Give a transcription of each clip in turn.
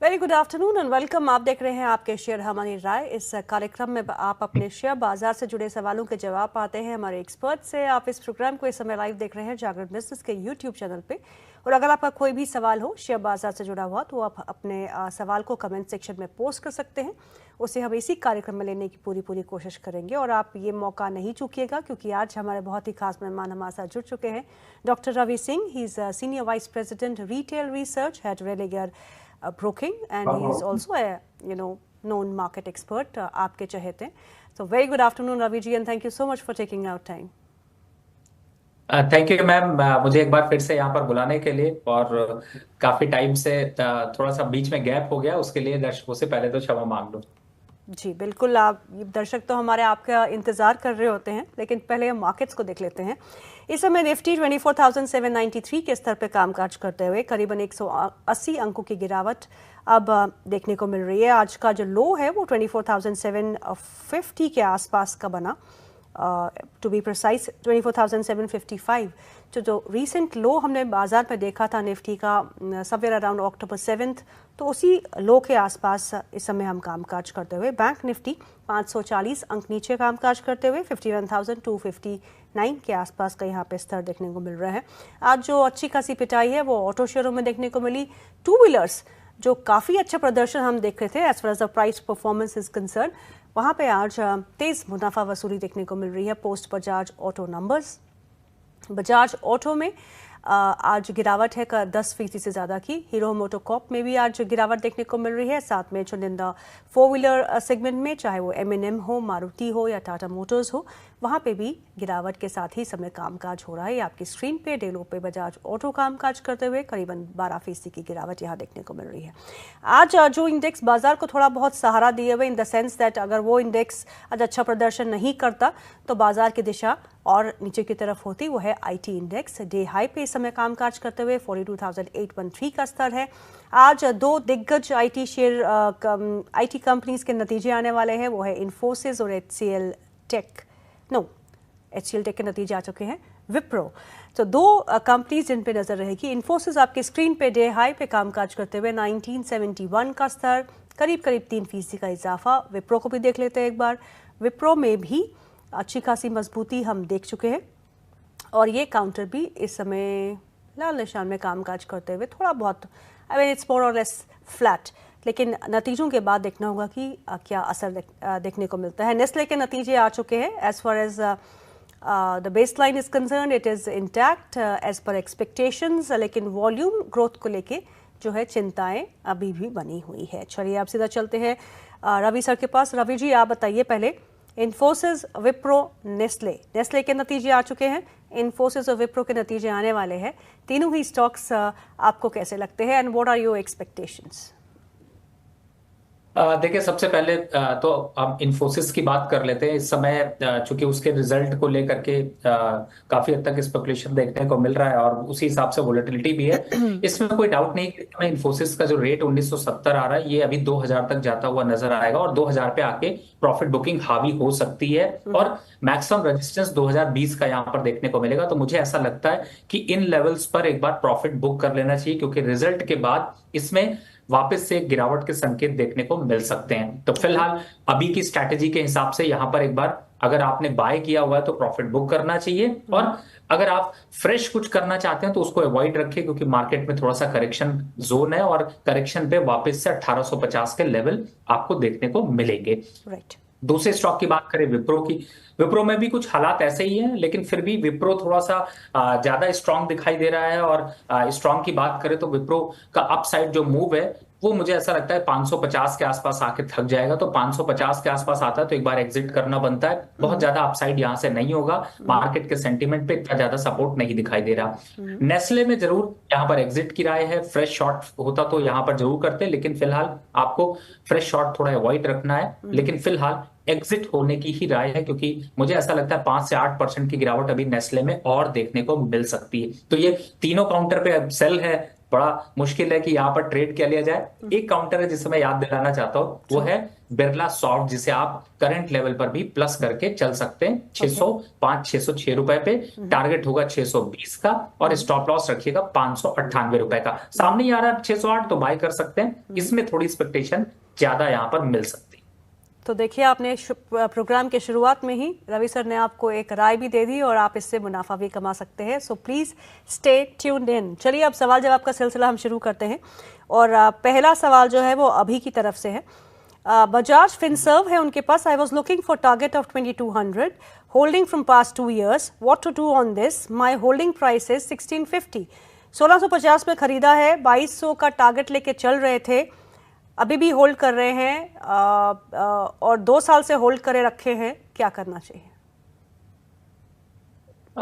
Very good afternoon and welcome. आप देख रहे हैं आपके शेयर हमारी राय। इस कार्यक्रम में आप अपने शेयर बाजार से जुड़े सवालों के जवाब पाते हैं हमारे एक्सपर्ट से। आप इस प्रोग्राम को इस समय लाइव देख रहे हैं जागरण बिजनेस के यूट्यूब चैनल पे। और अगर आपका कोई भी सवाल हो शेयर बाजार से जुड़ा हुआ तो आप अपने सवाल को कमेंट सेक्शन में पोस्ट कर सकते हैं। उसे हम इसी कार्यक्रम में लेने की पूरी कोशिश करेंगे और आप ये मौका नहीं चूकिएगा क्योंकि आज हमारे बहुत ही खास मेहमान हमारे साथ जुड़ चुके हैं। Doctor Ravi Singh, he is senior vice president retail research at Religare broking, and he is also a known market expert. आपके चहेते। So very good afternoon Ravi ji and thank you so much for taking out time. Thank you ma'am, मुझे एक बार फिर से यहाँ पर बुलाने के लिए। और काफी टाइम से थोड़ा सा बीच में गैप हो गया, उसके लिए दर्शकों से पहले तो क्षमा मांग लो। जी बिल्कुल, आप दर्शक तो हमारे आपका इंतजार कर रहे होते हैं, लेकिन पहले हम मार्केट्स को देख लेते हैं। इस समय निफ्टी 24,793 के स्तर पर कामकाज करते हुए करीबन 180 अंकों की गिरावट अब देखने को मिल रही है। आज का जो लो है वो 24,750 के आसपास का बना, टू बी प्रिसाइज 24,755। जो रीसेंट लो हमने बाजार में देखा था निफ्टी का समवेयर अराउंड अक्टूबर 7, तो उसी लो के आसपास इस समय हम कामकाज करते हुए। बैंक निफ्टी 540 अंक नीचे कामकाज करते हुए 51,259 के आसपास का यहाँ पे स्तर देखने को मिल रहा है। आज जो अच्छी खासी पिटाई है वो ऑटो शेयरों में देखने को मिली। टू व्हीलर्स जो काफ़ी अच्छा प्रदर्शन हम देख रहे थे as far as the price performance is concerned, वहाँ पे आज तेज मुनाफा वसूली देखने को मिल रही है। Post Bajaj auto numbers, Bajaj auto में आज गिरावट है 10% से ज़्यादा की। हीरो मोटोकॉर्प में भी आज गिरावट देखने को मिल रही है। साथ में चुनिंदा 4 व्हीलर सेगमेंट में, चाहे वो M&M हो, मारुति हो या टाटा मोटर्स हो, वहाँ पे भी गिरावट के साथ ही समय कामकाज हो रहा है। आपकी स्क्रीन पे डेलो पे बजाज ऑटो कामकाज करते हुए करीबन 12% की गिरावट यहाँ देखने को मिल रही है। आज जो इंडेक्स बाजार को थोड़ा बहुत सहारा दिए हुए, इन द सेंस दैट अगर वो इंडेक्स आज अच्छा प्रदर्शन नहीं करता तो बाजार की दिशा और नीचे की तरफ होती, वो है IT इंडेक्स। डे हाई पे इस समय कामकाज करते हुए 42,813 का स्तर है। आज दो दिग्गज IT शेयर IT कंपनीज के नतीजे आने वाले हैं, वो है इन्फोसिस और HCL टेक। HCL टेक के नतीजे आ चुके हैं। विप्रो, तो दो कंपनीज जिन पे नजर रहेगी। इन्फोसिस आपके स्क्रीन पे डे हाई पे कामकाज करते हुए 1971 का स्तर, करीब 3% का इजाफा। विप्रो को भी देख लेते हैं एक बार। विप्रो में भी अच्छी खासी मजबूती हम देख चुके हैं और ये काउंटर भी इस समय लाल निशान में कामकाज करते हुए थोड़ा बहुत, आई मीन इट्स मोर और लेस फ्लैट, लेकिन नतीजों के बाद देखना होगा कि क्या असर देखने को मिलता है। नेस्ले के नतीजे आ चुके हैं। As far as the base line is concerned, it is intact as per expectations, लेकिन वॉल्यूम ग्रोथ को लेके जो है चिंताएं अभी भी बनी हुई है। चलिए आप सीधा चलते हैं रवि सर के पास। रवि जी, आप बताइए पहले, इन्फोसिस, विप्रो, नेस्ले के नतीजे आ चुके हैं, इन्फोसिस और विप्रो के नतीजे आने वाले हैं। तीनों ही स्टॉक्स आपको कैसे लगते हैं and what are your expectations? देखिए, सबसे पहले तो हम इन्फोसिस की बात कर लेते हैं। इस समय चूंकि उसके रिजल्ट को लेकर के काफी हद तक स्पेकुलेशन देखने को मिल रहा है और उसी हिसाब से वोलेटिलिटी भी है। इसमें कोई डाउट नहीं कि हमें इन्फोसिस का जो रेट 1970 आ रहा है, ये अभी 2000 तक जाता हुआ नजर आएगा और 2000 पे आके प्रॉफिट बुकिंग हावी हो सकती है और मैक्सिमम रेजिस्टेंस 2020 का यहाँ पर देखने को मिलेगा। तो मुझे ऐसा लगता है कि इन लेवल्स पर एक बार प्रॉफिट बुक कर लेना चाहिए, क्योंकि रिजल्ट के बाद इसमें वापस से गिरावट के संकेत देखने को मिल सकते हैं। तो फिलहाल अभी की स्ट्रैटेजी के हिसाब से यहाँ पर एक बार अगर आपने बाय किया हुआ है तो प्रॉफिट बुक करना चाहिए, और अगर आप फ्रेश कुछ करना चाहते हैं तो उसको अवॉइड रखिए, क्योंकि मार्केट में थोड़ा सा करेक्शन जोन है और करेक्शन पे वापस से 1850 के लेवल आपको देखने को मिलेंगे। दूसरे स्टॉक की बात करें विप्रो की, विप्रो में भी कुछ हालात ऐसे ही हैं, लेकिन फिर भी विप्रो थोड़ा सा ज्यादा स्ट्रांग दिखाई दे रहा है। और स्ट्रांग की बात करें तो विप्रो का अपसाइड जो मूव है वो मुझे ऐसा लगता है 550 के आसपास आके थक जाएगा। तो 550 के आसपास आता है तो एक बार एग्जिट करना बनता है। बहुत ज्यादा अपसाइड यहां से नहीं होगा, मार्केट के सेंटीमेंट पे इतना ज्यादा सपोर्ट नहीं दिखाई दे रहा। नेस्ले में जरूर यहाँ पर एग्जिट की राय है। फ्रेश शॉर्ट होता तो यहाँ पर जरूर करते, लेकिन फिलहाल आपको फ्रेश शॉर्ट थोड़ा अवॉइड रखना है। लेकिन फिलहाल एग्जिट होने की ही राय है, क्योंकि मुझे ऐसा लगता है 5 से 8% की गिरावट अभी नेस्ले में और देखने को मिल सकती है। तो ये तीनों काउंटर पे अब सेल है, बड़ा मुश्किल है कि यहाँ पर ट्रेड किया लिया जाए। एक काउंटर है जिसे मैं याद दिलाना चाहता हूँ, वो है बिरला सॉफ्ट, जिसे आप करंट लेवल पर भी प्लस करके चल सकते हैं 605 606 रुपए पे। टारगेट होगा 620 का और स्टॉप लॉस रखिएगा 598 रुपए का। सामने ही आ रहा है 608, तो बाय कर सकते हैं, इसमें थोड़ी एक्सपेक्टेशन ज्यादा यहां पर मिल सकती है। तो देखिए, आपने प्रोग्राम के शुरुआत में ही रवि सर ने आपको एक राय भी दे दी और आप इससे मुनाफा भी कमा सकते हैं। So please stay tuned in. चलिए अब सवाल जवाब का सिलसिला हम शुरू करते हैं और पहला सवाल जो है वो अभी की तरफ से है। बजाज फिनसर्व है उनके पास। I was looking for target of 2200, holding from past 2 years, what to do on this, my holding price is 1650। 1650 में खरीदा है, 2200 का टारगेट लेके चल रहे थे, अभी भी होल्ड कर रहे हैं और 2 साल से होल्ड करे रखे हैं, क्या करना चाहिए?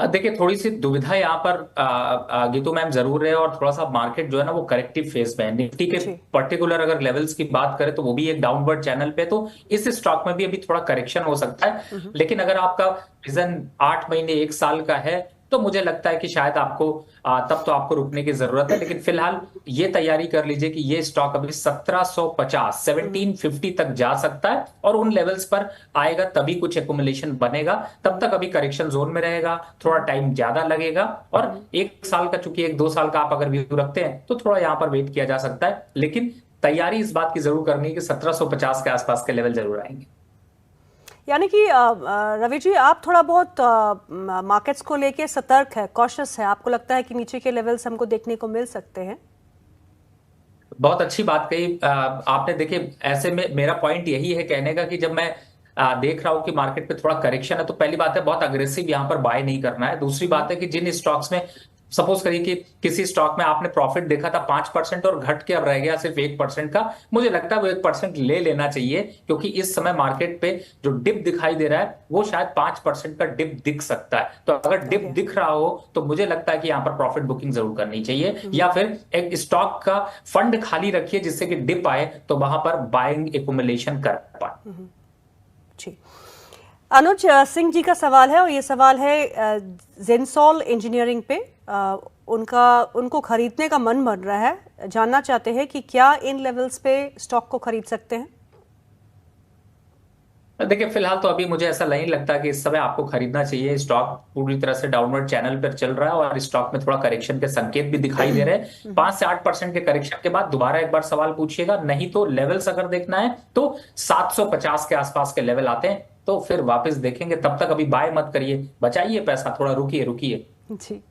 देखिए, थोड़ी सी दुविधा यहाँ पर गीतू मैम जरूर है, और थोड़ा सा मार्केट जो है ना वो करेक्टिव फेज में है। निफ्टी के पर्टिकुलर अगर लेवल्स की बात करें तो वो भी एक डाउनवर्ड चैनल पे, तो इस स्टॉक में भी अभी थोड़ा करेक्शन हो सकता है। लेकिन अगर आपका विजन 8 महीने 1 साल का है तो मुझे लगता है कि शायद आपको तब तो आपको रुकने की जरूरत है। लेकिन फिलहाल ये तैयारी कर लीजिए कि ये स्टॉक अभी 1750 1750 तक जा सकता है और उन लेवल्स पर आएगा तभी कुछ एक्युमुलेशन बनेगा। तब तक अभी करेक्शन जोन में रहेगा, थोड़ा टाइम ज्यादा लगेगा। और 1 साल का, चूंकि 1-2 साल का आप अगर व्यू रखते हैं तो थोड़ा यहां पर वेट किया जा सकता है। लेकिन तैयारी इस बात की जरूर करनी है कि 1750 के आसपास के लेवल जरूर आएंगे। यानी कि रवि जी, आप थोड़ा बहुत मार्केट्स को लेके सतर्क है, कॉशियस है, आपको लगता है कि नीचे के लेवल्स हमको देखने को मिल सकते हैं? बहुत अच्छी बात कही आपने। देखिए, ऐसे में मेरा पॉइंट यही है कहने का कि जब मैं देख रहा हूं कि मार्केट पे थोड़ा करेक्शन है, तो पहली बात है बहुत अग्रेसिव यहां पर बाय नहीं करना है। दूसरी बात है कि जिन स्टॉक्स में, सपोज करिए कि किसी स्टॉक में आपने प्रॉफिट देखा था 5% और घट के अब रह गया सिर्फ 1% का, मुझे लगता है वो 1% ले लेना चाहिए, क्योंकि इस समय मार्केट पे जो डिप दिखाई दे रहा है वो शायद 5% का डिप दिख सकता है। तो अगर डिप दिख रहा हो तो मुझे लगता है कि यहां पर प्रॉफिट बुकिंग जरूर करनी चाहिए, या फिर एक स्टॉक का फंड खाली रखिए जिससे कि डिप आए तो वहां पर बाइंग एक्युमुलेशन कर पाए। जी, अनुज सिंह जी का सवाल है और ये सवाल है जेंसॉल इंजीनियरिंग पे। उनको खरीदने का मन बन रहा है, जानना चाहते हैं कि क्या इन लेवल्स पे स्टॉक को खरीद सकते हैं? देखिए, फिलहाल तो अभी मुझे ऐसा नहीं लगता कि इस समय आपको खरीदना चाहिए। स्टॉक पूरी तरह से डाउनवर्ड चैनल पर चल रहा है और स्टॉक में थोड़ा करेक्शन के संकेत भी दिखाई दे रहे हैं। 5 से 8% के करेक्शन के बाद दोबारा एक बार सवाल पूछिएगा। नहीं तो लेवल्स अगर देखना है तो 750 के आसपास के लेवल आते हैं तो फिर वापस देखेंगे। तब तक अभी बाय मत करिए, बचाइए पैसा, थोड़ा रुकिए। जी,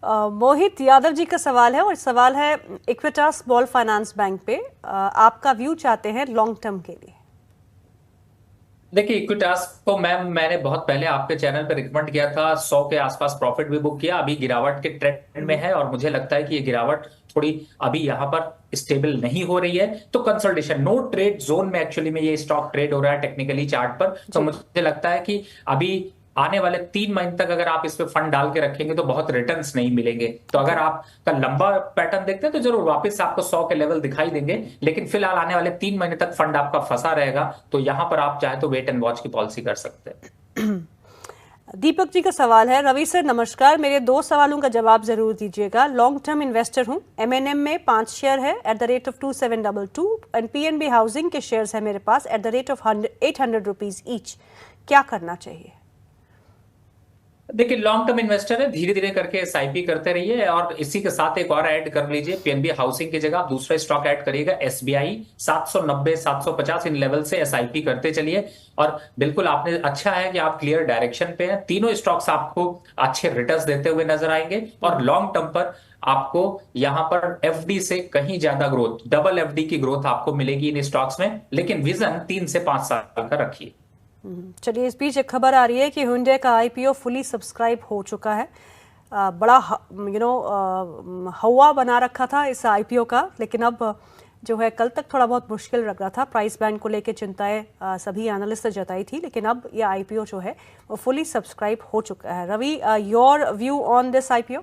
मोहित यादव जी का सवाल है और सवाल है इक्विटास स्मॉल फाइनेंस बैंक पे। आपका व्यू चाहते हैं लॉन्ग टर्म के लिए। देखिए, इक्विटास को मैंने बहुत पहले आपके चैनल पर रिकमेंड किया था, 100 के आसपास प्रॉफिट भी बुक किया। अभी गिरावट के ट्रेंड में है और मुझे लगता है कि ये गिरावट थोड़ी अभी यहाँ पर स्टेबल नहीं हो रही है। तो कंसोलिडेशन, नो ट्रेड जोन में एक्चुअली में ये स्टॉक ट्रेड हो रहा है टेक्निकली चार्ट पर। तो मुझे लगता है कि अभी आने वाले 3 महीने तक अगर आप इस पे फंड डाल के रखेंगे तो बहुत रिटर्न्स नहीं मिलेंगे। तो अगर आपका लंबा पैटर्न देखते हैं तो जरूर वापस आपको 100 के लेवल दिखाई देंगे। लेकिन फिलहाल आने वाले 3 महीने तक फंड आपका फंसा रहेगा, तो यहां पर आप चाहे तो वेट एंड वॉच की पॉलिसी कर सकते हैं। दीपक जी का सवाल है, रवि सर नमस्कार, मेरे 2 सवालों का जवाब जरूर दीजिएगा। लॉन्ग टर्म इन्वेस्टर हूं, MNM में 5 शेयर है at the rate of 2722 and PNB housing के शेयर्स है मेरे पास at the rate of 800 rupees each, क्या करना चाहिए? देखिए, लॉन्ग टर्म इन्वेस्टर है, धीरे धीरे करके SIP करते रहिए और इसी के साथ एक और ऐड कर लीजिए। PNB हाउसिंग की जगह आप दूसरा स्टॉक ऐड करिएगा, SBI 790 750 इन लेवल से SIP करते चलिए। और बिल्कुल आपने, अच्छा है कि आप क्लियर डायरेक्शन पे हैं। तीनों स्टॉक्स आपको अच्छे रिटर्न्स देते हुए नजर आएंगे और लॉन्ग टर्म पर आपको यहां पर FD से कहीं ज्यादा ग्रोथ, डबल FD की ग्रोथ आपको मिलेगी इन स्टॉक्स में। लेकिन विजन 3 से 5 साल का रखिए। चलिए, इस बीच एक खबर आ रही है कि Hyundai का IPO फुली सब्सक्राइब हो चुका है। बड़ा हवा बना रखा था इस IPO का, लेकिन अब जो है कल तक थोड़ा बहुत मुश्किल लग रहा था। प्राइस बैंड को लेकर चिंताएं सभी एनालिस्ट ने जताई थी, लेकिन अब ये IPO जो है वो फुली सब्सक्राइब हो चुका है। Ravi, your view on this IPO?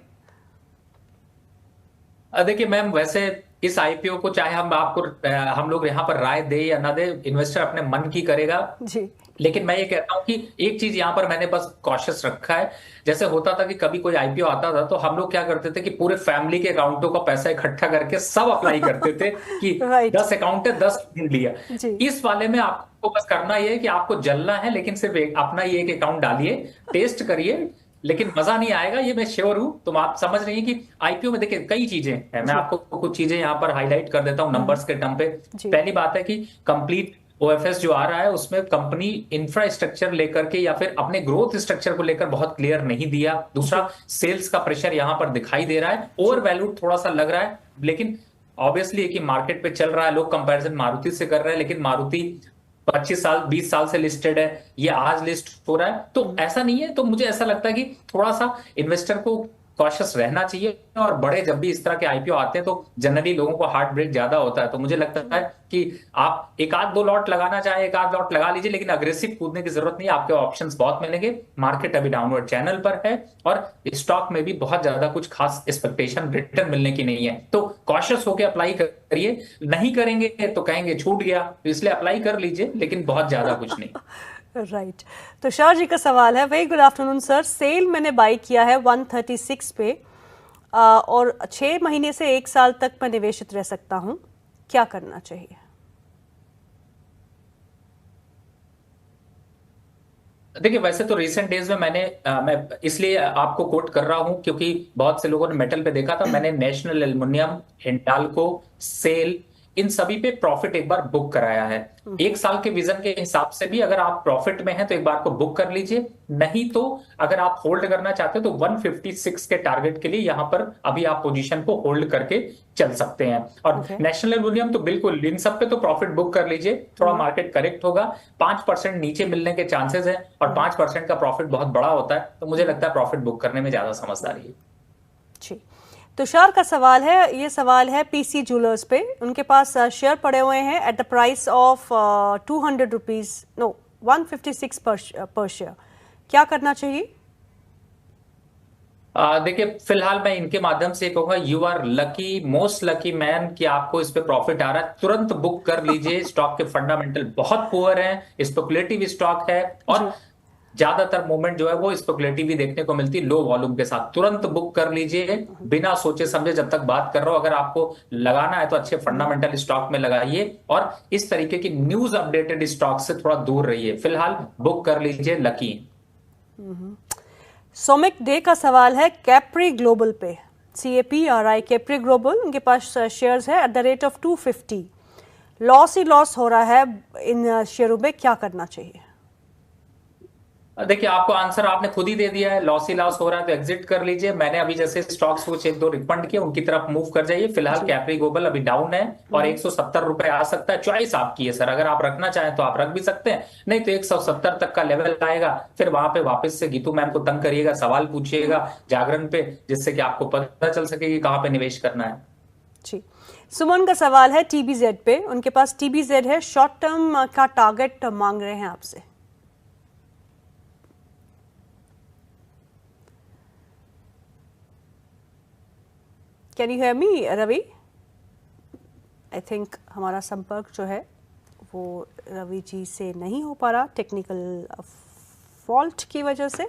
देखिए मैम, वैसे इस IPO को चाहे हम लोग यहाँ पर राय दे या ना दे, इन्वेस्टर अपने मन की करेगा। जी, लेकिन मैं ये कहता हूं कि एक चीज यहां पर मैंने बस कॉशियस रखा है। जैसे होता था कि कभी कोई आईपीओ आता था तो हम लोग क्या करते थे कि पूरे फैमिली के अकाउंटों का पैसा इकट्ठा करके सब अप्लाई करते थे कि राइट। 10 अकाउंट है, 10 ढूंढ लिया। जी। इस वाले में आपको बस करना ये है कि आपको जलना है, लेकिन सिर्फ अपना ये एक अकाउंट डालिए, टेस्ट करिए, लेकिन मजा नहीं आएगा, ये मैं श्योर हूं। तुम आप समझ रही हैं कि आईपीओ में देखिए कई चीजें हैं, मैं जी। आपको कुछ चीजें यहां पर हाईलाइट कर देता हूं नंबर्स के टर्म पे। जी। पहली बात है कि कंप्लीट ओएफएस जो आ रहा है उसमें कंपनी इंफ्रास्ट्रक्चर लेकर के या फिर अपने ग्रोथ स्ट्रक्चर को लेकर बहुत क्लियर नहीं दिया। दूसरा, सेल्स का प्रेशर यहां पर दिखाई दे रहा है, ओवर वैल्यूड थोड़ा सा लग रहा है, लेकिन ऑब्वियसली है कि मार्केट पे चल रहा है, लोग कंपैरिजन मारुति से कर रहे हैं, लेकिन मारुति 25 साल 20 साल से लिस्टेड है, ये आज लिस्ट हो रहा है, तो ऐसा नहीं है। तो मुझे ऐसा लगता है कि थोड़ा सा इन्वेस्टर को कॉशियस रहना चाहिए, और बड़े जब भी इस तरह के आईपीओ आते हैं तो जनरली लोगों को हार्ट ब्रेक ज्यादा होता है। तो मुझे लगता है कि आप एक आध दो लॉट लगाना चाहे एक आध लॉट लगा लीजिए, लेकिन अग्रेसिव कूदने की जरूरत नहीं है, आपके ऑप्शंस बहुत मिलेंगे। मार्केट अभी डाउनवर्ड चैनल पर है और स्टॉक में भी बहुत ज्यादा कुछ खास एक्सपेक्टेशन रिटर्न मिलने की नहीं है, तो कॉशियस होकर अप्लाई करिए। नहीं करेंगे तो कहेंगे छूट गया, तो इसलिए अप्लाई कर लीजिए, लेकिन बहुत ज्यादा कुछ नहीं। राइट। तुषार जी का सवाल है, very good afternoon sir, sell मैंने बाई किया है 136 पे और 6 महीने से 1 साल तक मैं निवेशित रह सकता हूं, क्या करना चाहिए? देखिए वैसे तो रिसेंट डेज में मैं इसलिए आपको कोट कर रहा हूं क्योंकि बहुत से लोगों ने मेटल पे देखा था, मैंने नेशनल एल्युमिनियम, हिंडाल्को, सेल, इन सभी पे प्रॉफिट एक बार बुक कराया है। 1 साल के विजन के हिसाब से भी अगर आप प्रॉफिट में हैं तो एक बार को बुक कर लीजिए, नहीं तो अगर आप होल्ड करना चाहते हो तो 156 के टारगेट के लिए यहां पर अभी आप पोजीशन को होल्ड करके चल सकते हैं। और नेशनल एल्युमिनियम तो बिल्कुल, इन सब पे तो प्रॉफिट बुक कर लीजिए, थोड़ा मार्केट करेक्ट होगा, 5% नीचे मिलने के चांसेस है और 5% का प्रॉफिट बहुत बड़ा होता है, तो मुझे लगता है प्रॉफिट बुक करने में ज्यादा समझदारी है। जी। तुषार का सवाल है, ये सवाल है पीसी ज्वेलर्स पे, उनके पास शेयर पड़े हुए हैं at the price of 200 rupees, no 156 पर शेयर, क्या करना चाहिए? देखिए फिलहाल मैं इनके माध्यम से कहूंगा, you are lucky, most lucky man, कि आपको इस पे प्रॉफिट आ रहा है, तुरंत बुक कर लीजिए। स्टॉक के फंडामेंटल बहुत पुअर हैं, स्पेकुलेटिव स्टॉक है और ज्यादातर मूवमेंट जो है वो स्पेकुलेटिव ही देखने को मिलती है लो वॉल्यूम के साथ। तुरंत बुक कर लीजिए बिना सोचे समझे। जब तक बात कर रहा हूं, अगर आपको लगाना है तो अच्छे फंडामेंटल स्टॉक में लगाइए और इस तरीके की न्यूज अपडेटेड स्टॉक से थोड़ा दूर रहिए। फिलहाल बुक कर लीजिए, लकी। सोमिक डे का सवाल है कैप्री ग्लोबल पे, CAPRI, कैप्री ग्लोबल, उनके पास शेयर्स है at the rate of 250, loss he loss हो रहा है इन शेयरों में, क्या करना चाहिए? देखिए आपको आंसर आपने खुद ही दे दिया है, लॉस ही लॉस हो रहा है तो एग्जिट कर लीजिए। मैंने अभी जैसे स्टॉक्स कुछ एक दो रिकमेंड किए, उनकी तरफ मूव कर जाइए। फिलहाल कैप्री ग्लोबल अभी डाउन है और 170 रुपए आ सकता है, चॉइस आपकी है सर, अगर आप रखना चाहें तो आप रख भी सकते हैं, नहीं तो 170 तक का लेवल आएगा, फिर वहां पे वापस से गीतू मैम को तंग करिएगा, सवाल पूछिएगा जागरण पे, जिससे कि आपको पता चल सके कि कहां पे निवेश करना है। जी। सुमन का सवाल है TBZ पे, उनके पास TBZ है, शॉर्ट टर्म का टारगेट मांग रहे हैं आपसे। Can you hear me Ravi? I think हमारा संपर्क जो है वो रवि जी से नहीं हो पा रहा, टेक्निकल फॉल्ट की वजह से।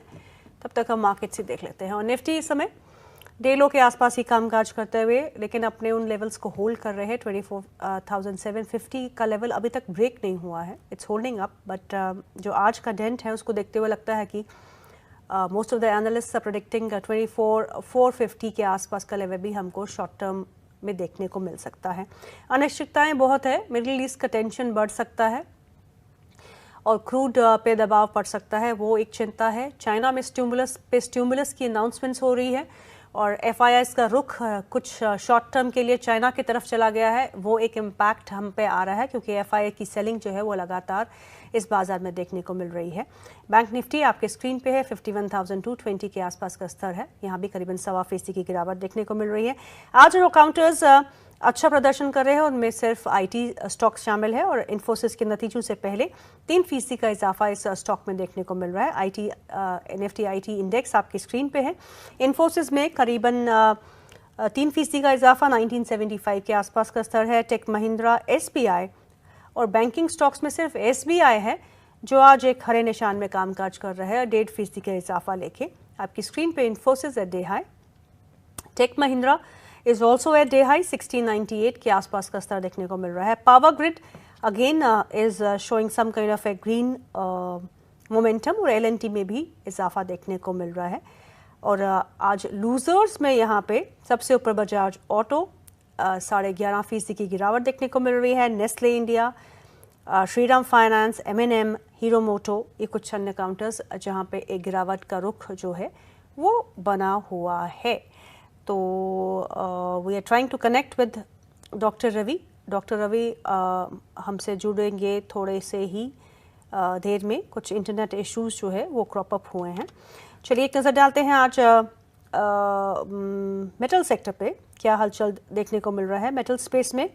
तब तक हम मार्केट्स ही देख लेते हैं। और निफ्टी इस समय डे लो के आसपास ही कामकाज करते हुए, लेकिन अपने उन लेवल्स को होल्ड कर रहे हैं। 24,750 का लेवल अभी तक ब्रेक नहीं हुआ है, इट्स होल्डिंग अप, बट जो आज का डेंट है उसको देखते हुए लगता है कि most of the analysts are predicting 24,450 के आसपास का लेवल भी हमको शॉर्ट टर्म में देखने को मिल सकता है। अनिश्चितताएं बहुत है, मिडिल ईस्ट का टेंशन बढ़ सकता है और क्रूड पे दबाव पड़ सकता है, वो एक चिंता है। चाइना में स्टिमुलस की अनाउंसमेंट्स हो रही है और FIIs का रुख कुछ शॉर्ट टर्म के लिए चाइना की तरफ चला गया है, वो एक इम्पैक्ट हम पे आ रहा है क्योंकि FII की सेलिंग जो है वो लगातार इस बाजार में देखने को मिल रही है। बैंक निफ्टी आपके स्क्रीन पे है, 51,220 के आसपास का स्तर है, यहाँ भी करीबन 1.25% की गिरावट देखने को मिल रही है। आज जो काउंटर्स अच्छा प्रदर्शन कर रहे हैं उनमें सिर्फ IT स्टॉक शामिल है और इन्फोसिस के नतीजों से पहले 3% का इजाफा इस स्टॉक में देखने को मिल रहा है। निफ्टी IT इंडेक्स आपकी स्क्रीन पे है, इन्फोसिस में करीबन 3% का इजाफा, 1975 के आसपास का स्तर है। टेक महिंद्रा, SBI और बैंकिंग स्टॉक्स में सिर्फ SBI है जो आज एक हरे निशान में कामकाज कर रहा है 1.5% का इजाफा लेके। आपकी स्क्रीन पे Infosys at day high, Tech Mahindra is also at day high 1698 के आसपास का स्तर देखने को मिल रहा है। Power Grid again is showing some kind of a green momentum और एलएनटी में भी इजाफा देखने को मिल रहा है। और आज लूजर्स में यहाँ पे सबसे ऊपर बजाज ऑटो 11.5% की गिरावट देखने को मिल रही है। Nestle India, Shriram Finance, M&M, Hero Moto, ये कुछ अन्य काउंटर्स जहाँ पे एक गिरावट का रुख जो है वो बना हुआ है। तो we are trying to connect with doctor Ravi. Doctor Ravi हमसे जुड़ेंगे थोड़े से ही देर में। कुछ इंटरनेट इश्यूज जो है वो क्रॉप अप हुए हैं। चलिए एक नज़र डालते हैं आज मेटल सेक्टर पे क्या हलचल देखने को मिल रहा है। मेटल स्पेस में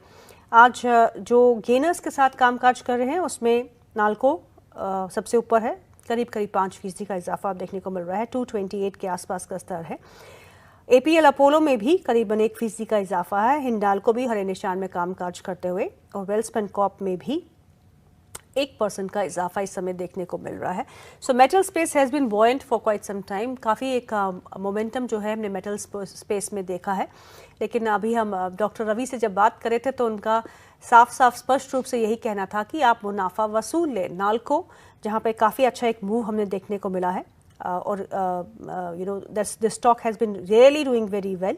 आज जो गेनर्स के साथ कामकाज कर रहे हैं उसमें नाल्को सबसे ऊपर है, करीब 5% का इजाफा आप देखने को मिल रहा है। 228 के आसपास का स्तर है। APL अपोलो में भी करीबन 1% का इजाफा है। हिंडाल्को भी हरे निशान में कामकाज करते हुए, और वेल्सपन कॉर्प में भी 1% का इजाफा इस समय देखने को मिल रहा है। So metal space has been buoyant for quite some time. काफ़ी एक मोमेंटम जो है हमने मेटल स्पेस में देखा है। लेकिन अभी हम डॉक्टर रवि से जब बात कर रहे थे तो उनका साफ साफ स्पष्ट रूप से यही कहना था कि आप मुनाफा वसूल लें। नाल्को जहाँ पे काफ़ी अच्छा एक मूव हमने देखने को मिला है, और you know the stock has been really doing very well.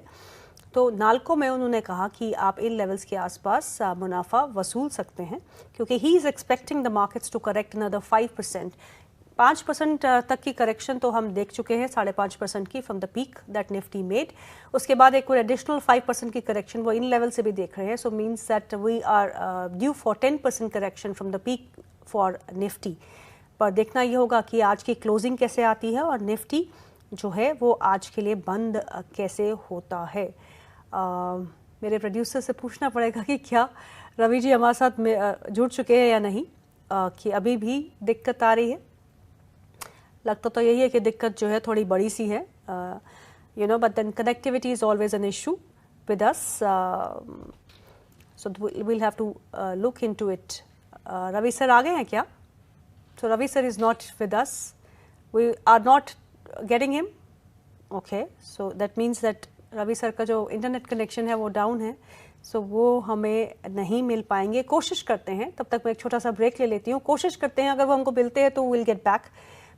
तो नाल्को में उन्होंने कहा कि आप इन लेवल्स के आसपास मुनाफा वसूल सकते हैं, क्योंकि he is expecting the markets to correct another 5%। 5% तक की करेक्शन तो हम देख चुके हैं, 5.5% की from the peak that Nifty made. उसके बाद एक और एडिशनल 5% की करेक्शन वो इन लेवल से भी देख रहे हैं। So means that we are due for 10% correction from the peak for Nifty. पर देखना ये होगा कि आज की क्लोजिंग कैसे आती है और निफ्टी जो है वो आज के लिए बंद कैसे होता है। मेरे प्रोड्यूसर से पूछना पड़ेगा कि क्या रवि जी हमारे साथ जुड़ चुके हैं या नहीं, कि अभी भी दिक्कत आ रही है। लगता तो यही है कि दिक्कत जो है थोड़ी बड़ी सी है, you know, but then connectivity is always an issue with us, so we'll have to look into it. Ravi sir आ गए हैं क्या? So Ravi sir is not with us, we are not getting him. Okay, so that means that Ravi sir का जो internet connection है वो down है, सो वो हमें नहीं मिल पाएंगे। कोशिश करते हैं, तब तक मैं एक छोटा सा ब्रेक ले लेती हूँ। कोशिश करते हैं अगर वो हमको मिलते हैं तो विल गेट बैक।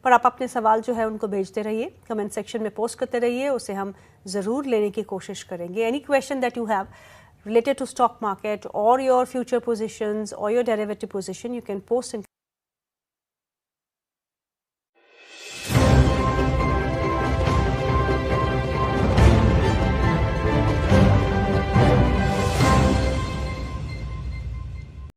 पर आप अपने सवाल जो है उनको भेजते रहिए, कमेंट सेक्शन में पोस्ट करते रहिए, उसे हम ज़रूर लेने की कोशिश करेंगे। Any question that you have related to stock market or your future positions or your derivative position, you can post in